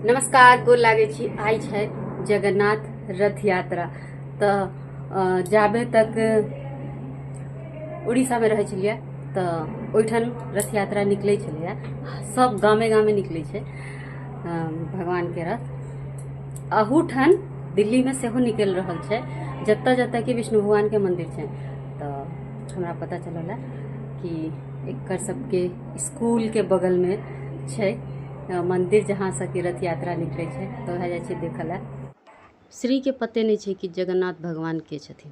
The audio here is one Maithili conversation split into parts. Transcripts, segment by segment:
नमस्कार, गोर लागे छी। आई है जगन्नाथ रथ यात्रा। तो जाबे तक उड़ीसा में रहे छलिए तो ओठन रथ यात्रा निकले छलिए। सब गामे गामे निकले छे भगवान के रथ। अहूठन दिल्ली में सेहो निकल रहल छे, जत्ता जत्ता के विष्णु भगवान के मंदिर छे। तो हमरा पता चलल कि एक सबके स्कूल के बगल में छे मंदिर, जहाँ से कि रथ यात्रा निकले छे। तो वह जाए देखल है। श्री के पते नहीं छे कि जगन्नाथ भगवान के छथिन।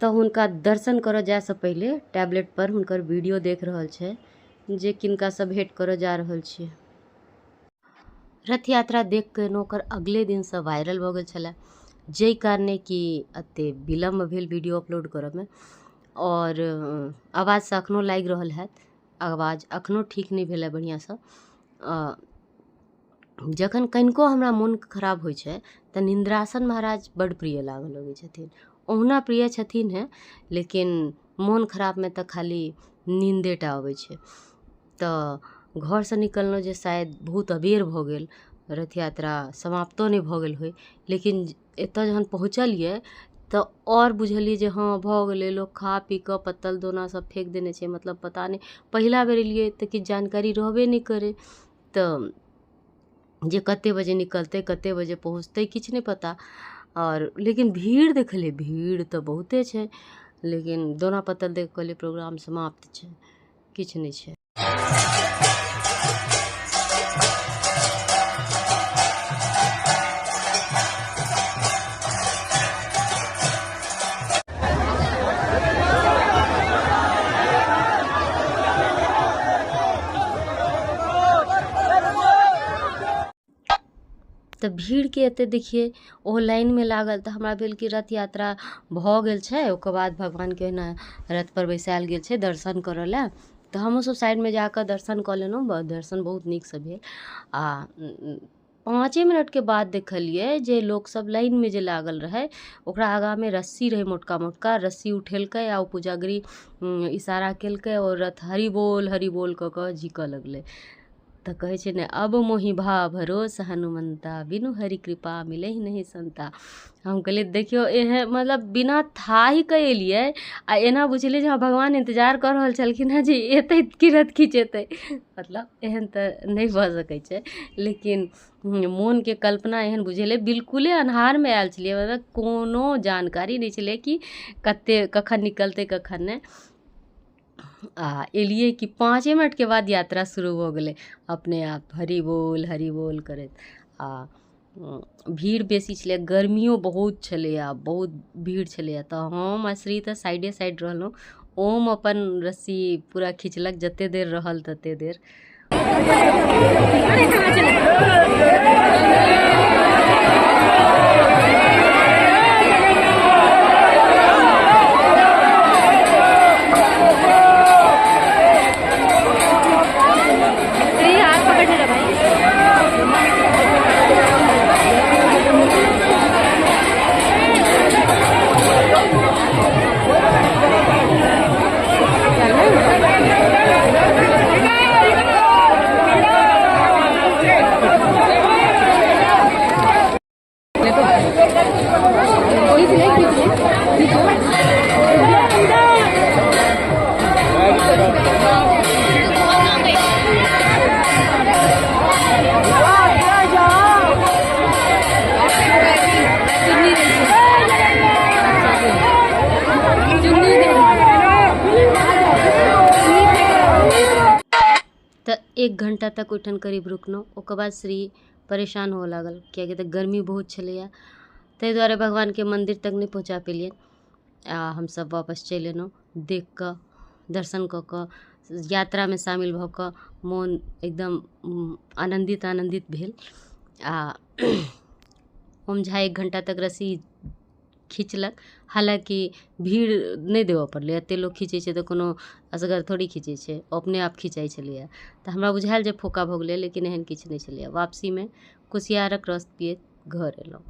तो हुनका दर्शन करो जाए से पहले टैबलेट पर हुनकर वीडियो देख रहल छे, जे किनका सब भेंट करो जा रहल छे। रथ यात्रा देख के नोकर अगले दिन से वायरल भ गेल छले, जै कारणे कि अते विलम्ब भेल वीडियो अपलोड करब में। और आवाज से अखनो लागि रहल हैत, आवाज अखनो ठीक नहीं भेल बढ़िया से। जखन कनिको हमरा मोन खराब होइ छै तऽ निंद्रासन महाराज बड़ प्रिय लागऽ लगै छथिन। ओहुना प्रिय छथिन है, लेकिन मोन खराब में तऽ खाली नींदेटा अबै छै। तऽ घर से निकलनो जे शायद बहुत अबेर भऽ गेल, रथ यात्रा समाप्तो नहीं भऽ गेल होइ, लेकिन एतऽ जहन पहुँचलिए तो और बुझलिए जे हाँ भऽ गेलै। लोग खा पी कऽ पत्तल दोना सब फेंक देने छै। मतलब पता नहीं, पहिला बेर एलिए तऽ किछु जानकारी रहबे नहीं करे। तऽ जे कते बजे निकलते कते बजे पहुँचते किछु नहीं पता। और लेकिन भीड़ देखले, भीड़ तो बहुते छे, लेकिन दोना पत्तल देख कहलिए प्रोग्राम समाप्त छे, किछु नहीं छे। तो भीड़ के एते देखिए ओ लाइन में लागल। तो हमरा भेल कि रथ यात्रा भ गेल छे, ओकर बाद भगवान के ना रथ पर बैसायल गेल छे दर्शन करऽ ला। तो हमहूँ सब साइड में जाकर दर्शन कर लेलहुँ। दर्शन बहुत नीक से भेल। आ 5 मिनट के बाद देखलिए जे लोग सब लाइन में जे लागल रहे, ओकरा आगा में रस्सी रहे, मोटका मोटका रस्सी उठेलकै आ पूजागिरी इशारा केलकै और रथ हरि बोल क के झिकऽ लगलै। तो कहे छे ने, अब मोहि भा भरोस हनुमंता, बिनु हरि कृपा मिले ही नहीं संता। हम कहलिए देखियो एहे, मतलब बिना था ही के एलिए आ एना बुझलिए जे भगवान इंतजार कर रहल छलखिन है जे एते कि रथ खींचेते। मतलब एहन तो नहीं भ सकै छे, लेकिन मोन के कल्पना एहन बुझेले। बिल्कुले अन्हार में आयल छलिए, मतलब कोनो जानकारी नहीं छले कि कते कखन निकलते कखन नहीं। एलिए कि 5 मिनट के बाद यात्रा शुरू हो गए अपने आप, हरि बोल करत। भीड़ बेसी छले, गर्मियों बहुत छले, बहुत भीड़ छले। तो हम आ श्री तो साइडे साइड रहलहुँ। ओम अपन रस्सी पूरा खिंचलक, जते देर रहल तते देर। तो 1 घंटा तक उठन करीब रुकनो। ओकर बाद श्री परेशान हो लागल, कियाकि तो गर्मी बहुत छलैया। ताहि दुआरे भगवान के मंदिर तक नहीं पहुँचा पेलिए। हम सब वापस चलि एलहुँ। देख कऽ दर्शन कऽ कऽ यात्रा में शामिल भऽ कऽ मोन एकदम आनंदित भेल। ओम झा 1 घंटा तक रस्सी खींचलक। हालांकि भीड़ नहीं देवऽ पड़लै, एते लोग खींचे छै तो कोनो असगर थोड़ी खींचे छै, अपने आप खिंचाई छलैया। तो हमरा बुझायल जे फोका भऽ गेलै, लेकिन एहन किछु नहीं छलैया। वापसी में कुसियारक रस पियत घर एलहुँ।